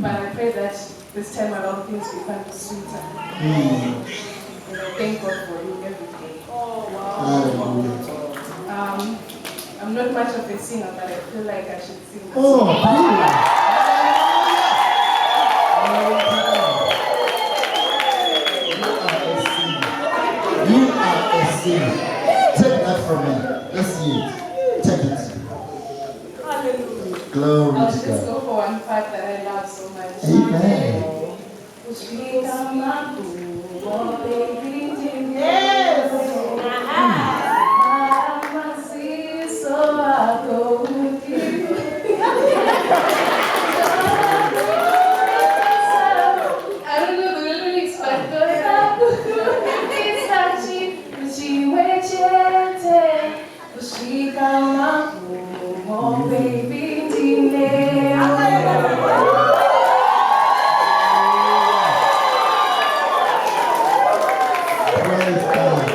But I pray that this time around things become sweeter. And I thank God for you every day. I'm not much of a singer, but I feel like I should sing. You are a singer. Take that from me. Let's see it. Take it. Hallelujah. Glory I'll to just God. go for one part that I love so much. Amen. Yes. I don't know the lyrics, but